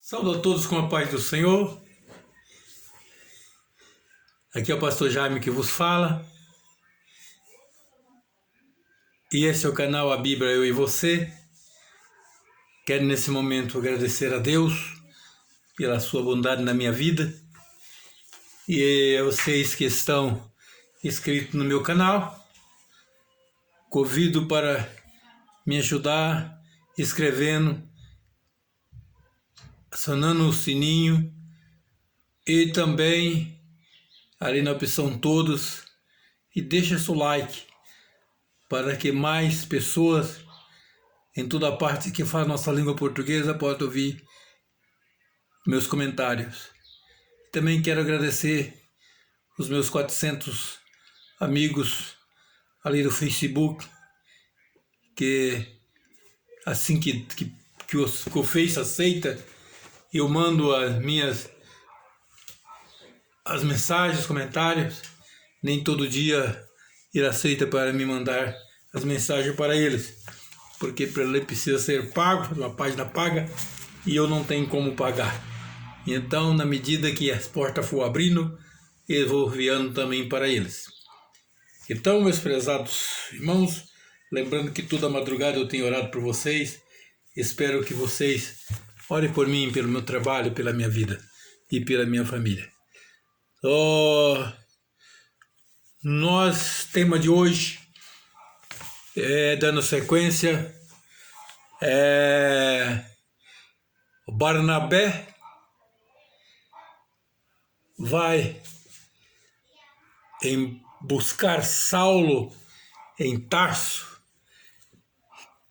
Saúdo a todos com a paz do Senhor. Aqui é o pastor Jaime que vos fala. E esse é o canal A Bíblia Eu e Você. Quero nesse momento agradecer a Deus pela sua bondade na minha vida. E a vocês que estão inscritos no meu canal, convido para me ajudar escrevendo, acionando o sininho e também ali na opção todos, e deixa seu like para que mais pessoas em toda a parte que fala nossa língua portuguesa possam ouvir meus comentários. Também quero agradecer os meus 400 amigos ali do Facebook, que assim que o Face aceita, eu mando as mensagens, os comentários. Nem todo dia ele aceita para me mandar as mensagens para eles, porque para ele precisa ser pago, uma página paga, e eu não tenho como pagar. Então, na medida que as portas for abrindo, eu vou enviando também para eles. Então, meus prezados irmãos, lembrando que toda madrugada eu tenho orado por vocês. Espero que vocês orem por mim, pelo meu trabalho, pela minha vida e pela minha família. Tema de hoje dando sequência, o Barnabé vai buscar Saulo em Tarso,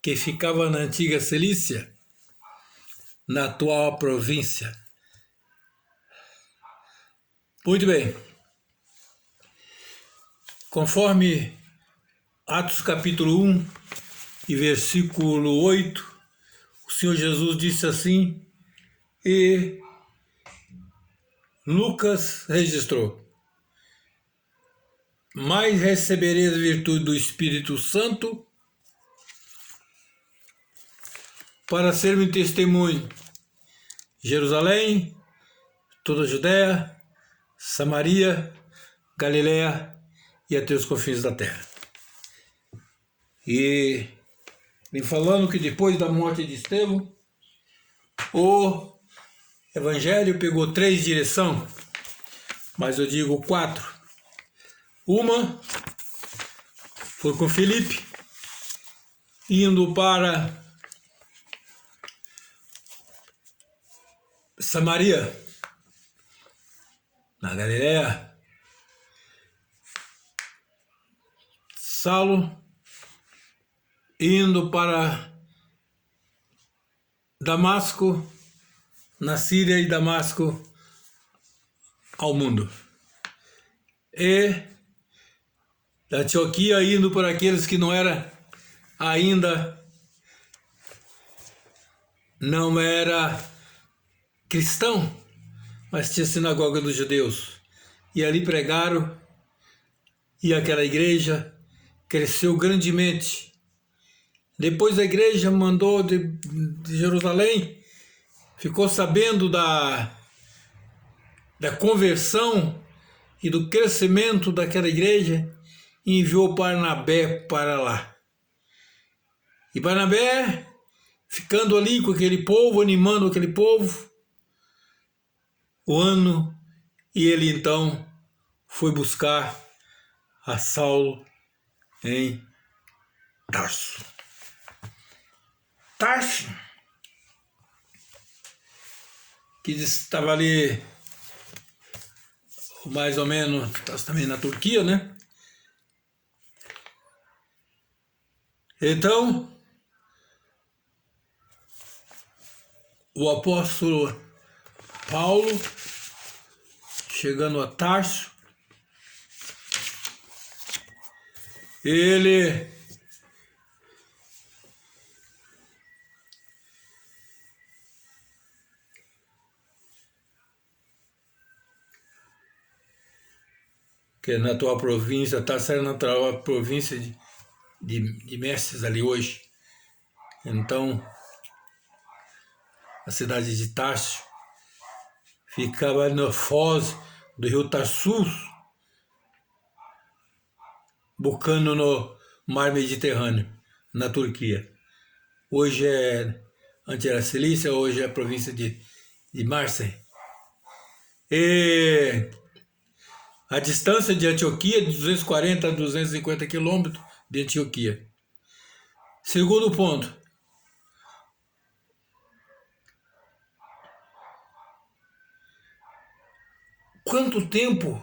que ficava na antiga Cilícia, na atual província. Muito bem. Conforme Atos capítulo 1 e versículo 8, o Senhor Jesus disse assim, e Lucas registrou: mas recebereis a virtude do Espírito Santo para ser-me testemunho em Jerusalém, toda a Judéia, Samaria, Galiléia e até os confins da terra. E vem falando que depois da morte de Estevão, o evangelho pegou 3 direções, mas eu digo 4. Uma foi com Filipe, indo para Samaria, na Galiléia. Saulo indo para Damasco, na Síria, e Damasco ao mundo. E da Antioquia indo por aqueles que não era cristão, mas tinha sinagoga dos judeus. E ali pregaram, e aquela igreja cresceu grandemente. Depois a igreja mandou de Jerusalém, ficou sabendo da conversão e do crescimento daquela igreja, e enviou Barnabé para lá. E Barnabé, ficando ali com aquele povo, animando aquele povo, e ele então foi buscar a Saulo em Tarso. Tarso, que estava ali mais ou menos também na Turquia, né? Então, o apóstolo Paulo, chegando a Tarso, ele que é na atual província, está saindo na atual província de Mestres ali hoje. Então, a cidade de Tarso. Ficava na foz do rio Tarsus, bocando no mar Mediterrâneo, na Turquia. Hoje antes era Cilícia, hoje é a província de Marseille. E a distância de Antioquia é de 240 a 250 quilômetros de Antioquia. Segundo ponto. Quanto tempo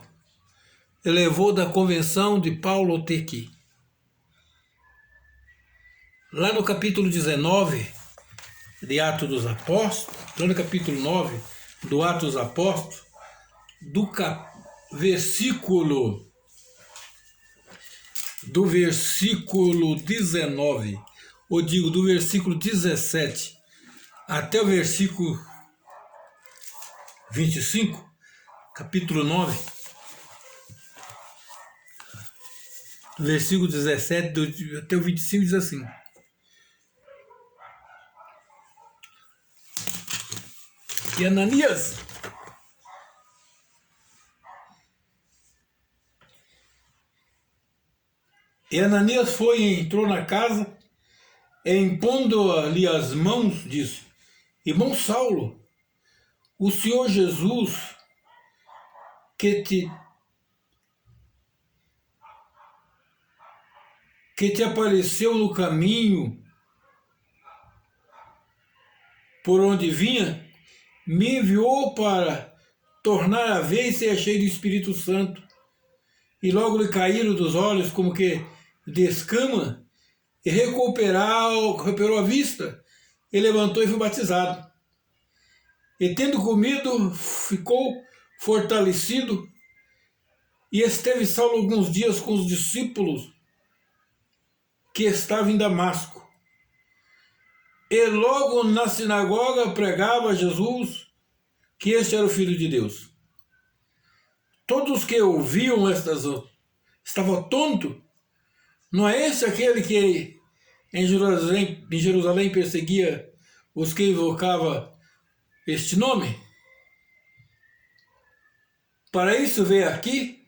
levou da convenção de Paulo até aqui? Lá no capítulo 19 de Atos dos Apóstolos, lá no capítulo 9 do Atos dos Apóstolos, do versículo 19, ou digo, do versículo 17 até o versículo 25, capítulo 9, versículo 17 até o 25 diz assim: E Ananias foi e entrou na casa, e impondo-lhe as mãos, disse: Irmão Saulo, o Senhor Jesus, que te apareceu no caminho por onde vinha, me enviou para tornar a ver e ser cheio do Espírito Santo. E logo lhe caíram dos olhos como que de escama, e recuperou a vista, e levantou e foi batizado. E tendo comido, ficou fortalecido, e esteve Saulo alguns dias com os discípulos que estavam em Damasco. E logo na sinagoga pregava Jesus, que este era o Filho de Deus. Todos que ouviam estavam tontos. Não é esse aquele que em Jerusalém perseguia os que invocavam este nome? Para isso veio aqui,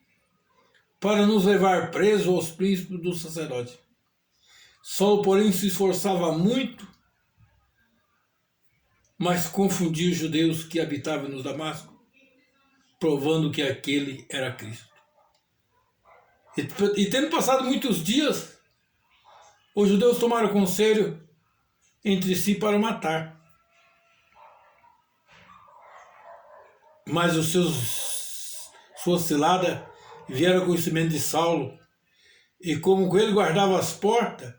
para nos levar presos aos príncipes dos sacerdotes. Saulo, porém, se esforçava muito, mas confundia os judeus que habitavam no Damasco, provando que aquele era Cristo. E tendo passado muitos dias, os judeus tomaram conselho entre si para matar. Mas sua cilada vieram ao conhecimento de Saulo, e como com ele guardava as portas,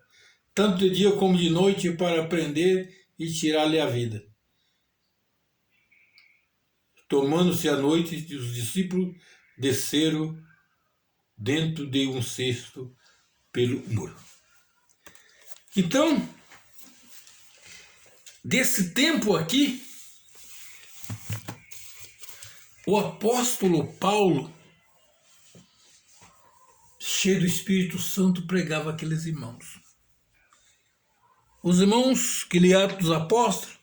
tanto de dia como de noite, para prender e tirar-lhe a vida. Tomando-se a noite, os discípulos desceram dentro de um cesto pelo muro. Então, desse tempo aqui, o apóstolo Paulo, cheio do Espírito Santo, pregava aqueles irmãos. Os irmãos que liam Atos dos Apóstolos,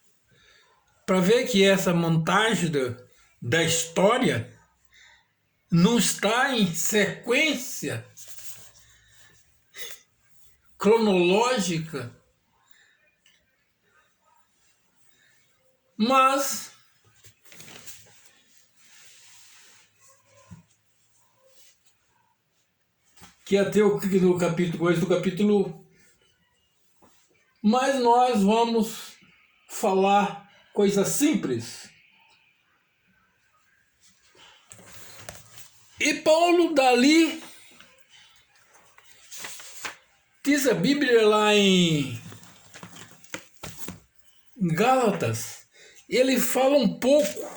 para ver que essa montagem da história não está em sequência cronológica, mas que até no capítulo, mas nós vamos falar coisas simples. E Paulo dali, diz a Bíblia lá em Gálatas, ele fala um pouco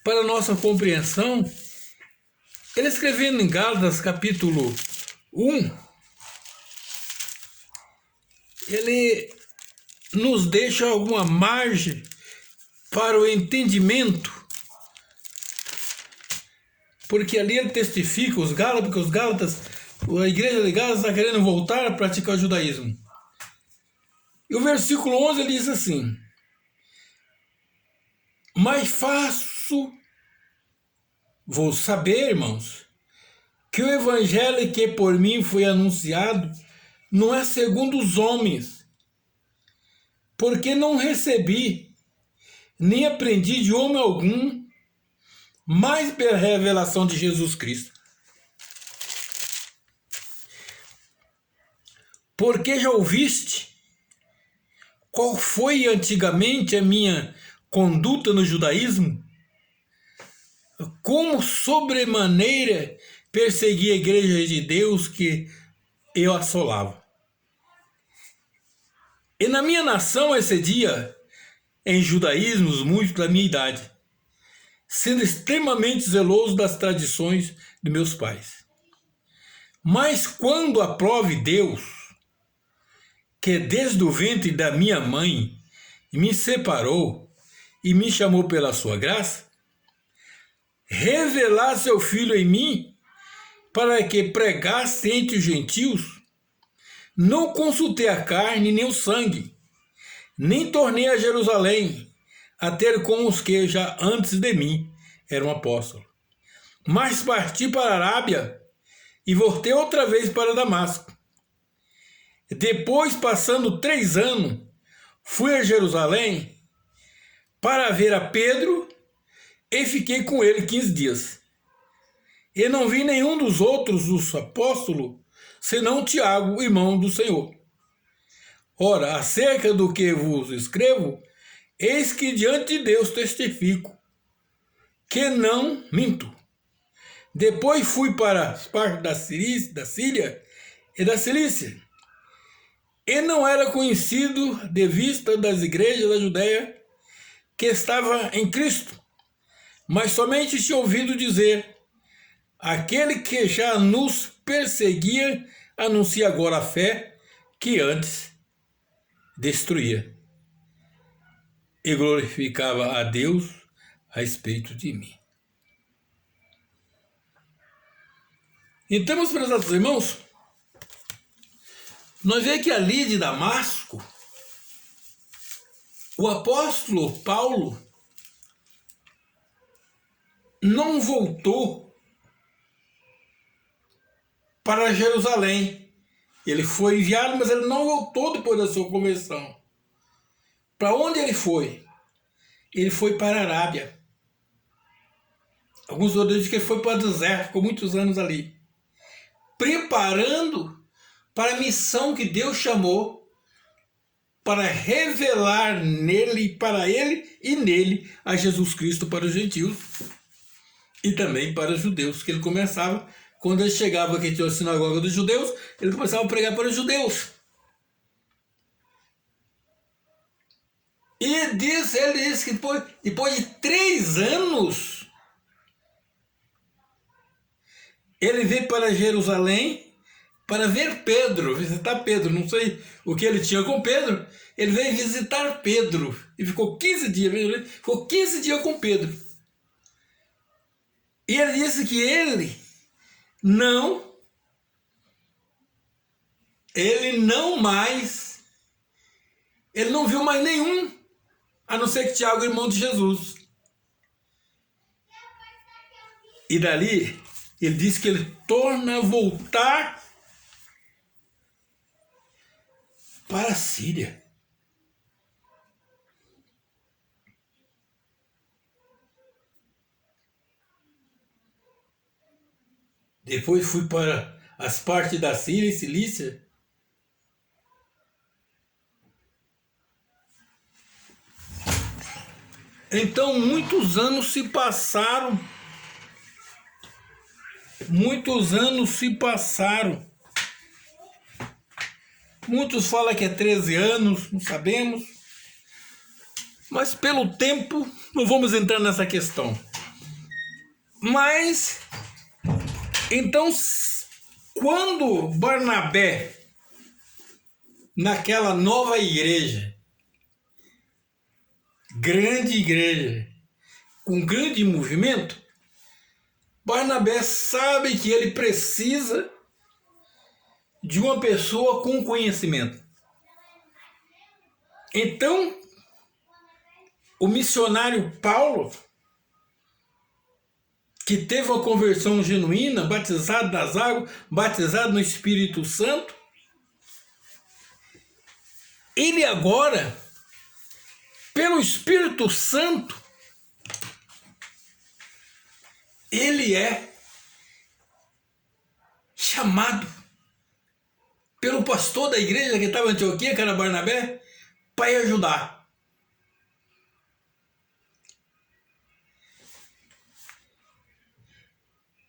para a nossa compreensão. Ele escrevendo em Gálatas capítulo 1, ele nos deixa alguma margem para o entendimento, porque ali ele testifica os Gálatas, porque os Gálatas, a igreja de Gálatas está querendo voltar a praticar o judaísmo. E o versículo 11 ele diz assim: Mas vou saber, irmãos, que o evangelho que por mim foi anunciado não é segundo os homens, porque não recebi, nem aprendi de homem algum, mais pela revelação de Jesus Cristo. Porque já ouviste qual foi antigamente a minha conduta no judaísmo? Como sobremaneira persegui a igreja de Deus que eu assolava. E na minha nação excedia em judaísmos muitos da minha idade, sendo extremamente zeloso das tradições de meus pais. Mas quando aprove Deus, que desde o ventre da minha mãe me separou e me chamou pela sua graça, revelar seu Filho em mim, para que pregasse entre os gentios, não consultei a carne nem o sangue, nem tornei a Jerusalém a ter com os que já antes de mim eram apóstolos. Mas parti para a Arábia e voltei outra vez para Damasco. Depois, passando 3 anos, fui a Jerusalém para ver a Pedro e fiquei com ele 15 dias. E não vi nenhum dos outros dos apóstolos, senão Tiago, irmão do Senhor. Ora, acerca do que vos escrevo, eis que diante de Deus testifico, que não minto. Depois fui para as partes da Síria e da Cilícia, e não era conhecido de vista das igrejas da Judéia que estava em Cristo, mas somente tinha ouvido dizer: aquele que já nos perseguia anuncia agora a fé que antes destruía, e glorificava a Deus a respeito de mim. Então, meus prezados irmãos, nós vemos que ali de Damasco, o apóstolo Paulo não voltou para Jerusalém. Ele foi enviado, mas ele não voltou depois da sua conversão. Para onde ele foi? Ele foi para a Arábia. Alguns outros dizem que ele foi para o deserto, ficou muitos anos ali, preparando para a missão que Deus chamou, para revelar nele, para ele e nele, a Jesus Cristo para os gentios e também para os judeus, que ele começava, quando ele chegava aqui tinha a sinagoga dos judeus, ele começava a pregar para os judeus. E ele disse que depois de 3 anos, ele veio para Jerusalém para ver Pedro, visitar Pedro. Não sei o que ele tinha com Pedro. Ele veio visitar Pedro e ficou 15 dias com Pedro. E ele disse que ele não viu mais nenhum, a não ser que Tiago, irmão de Jesus. E dali, ele disse que ele torna a voltar para a Síria. Depois fui para as partes da Síria e Cilícia. Então muitos anos se passaram. Muitos falam que é 13 anos, não sabemos. Mas pelo tempo, não vamos entrar nessa questão. Mas, então, quando Barnabé, naquela nova igreja, grande igreja, com grande movimento, Barnabé sabe que ele precisa de uma pessoa com conhecimento. Então, o missionário Paulo, que teve uma conversão genuína, batizado nas águas, batizado no Espírito Santo, ele agora, pelo Espírito Santo, ele é chamado pelo pastor da igreja que estava em Antioquia, que era Barnabé, para ir ajudar.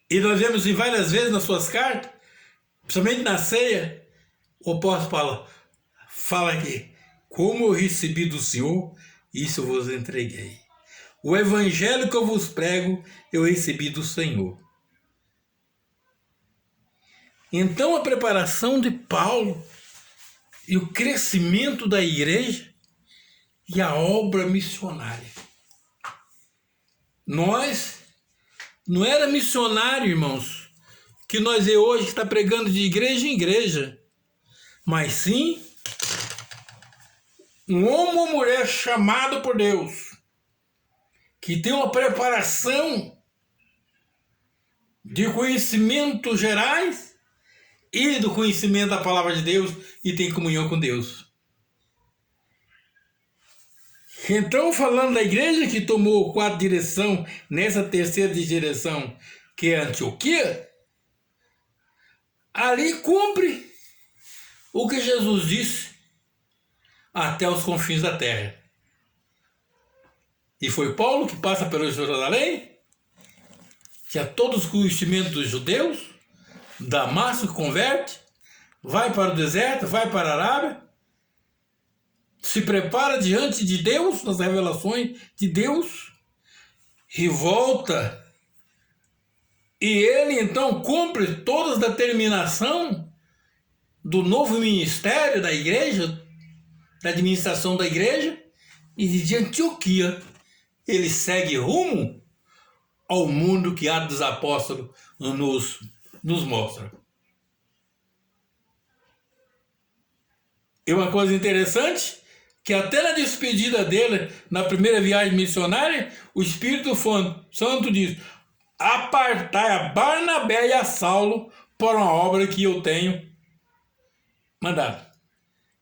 E nós vemos várias vezes nas suas cartas, principalmente na ceia, o apóstolo fala aqui: como eu recebi do Senhor, isso eu vos entreguei. O evangelho que eu vos prego, eu recebi do Senhor. Então a preparação de Paulo e o crescimento da igreja e a obra missionária. Nós não era missionário, irmãos, que nós vê hoje que está pregando de igreja em igreja, mas sim um homem ou mulher chamado por Deus, que tem uma preparação de conhecimentos gerais e do conhecimento da palavra de Deus e tem comunhão com Deus. Então, falando da igreja que tomou o quadro de direção nessa terceira de direção, que é Antioquia, ali cumpre o que Jesus disse até os confins da terra. E foi Paulo que passa pelo Jerusalém, tinha todos os conhecimentos dos judeus, Damasco converte, vai para o deserto, vai para a Arábia, se prepara diante de Deus, nas revelações de Deus, e volta. E ele então cumpre toda a determinação do novo ministério da igreja, da administração da igreja, e de Antioquia ele segue rumo ao mundo que Atos dos Apóstolos nos mostra. E uma coisa interessante, que até na despedida dele, na primeira viagem missionária, o Espírito Santo diz: apartai a Barnabé e a Saulo para uma obra que eu tenho mandado.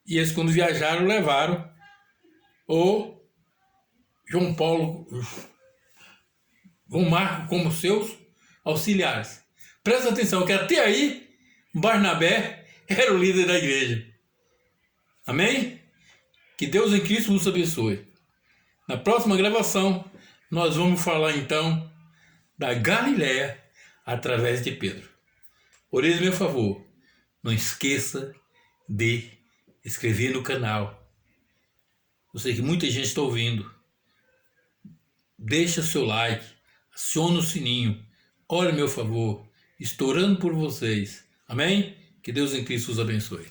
E eles, quando viajaram, levaram o João Marcos como seus auxiliares. Presta atenção que até aí Barnabé era o líder da igreja. Amém? Que Deus em Cristo nos abençoe. Na próxima gravação nós vamos falar então da Galileia através de Pedro. Por isso, meu favor, não esqueça de inscrever no canal. Eu sei que muita gente está ouvindo. Deixa seu like, aciona o sininho. Ore, meu favor, estou orando por vocês. Amém? Que Deus em Cristo os abençoe.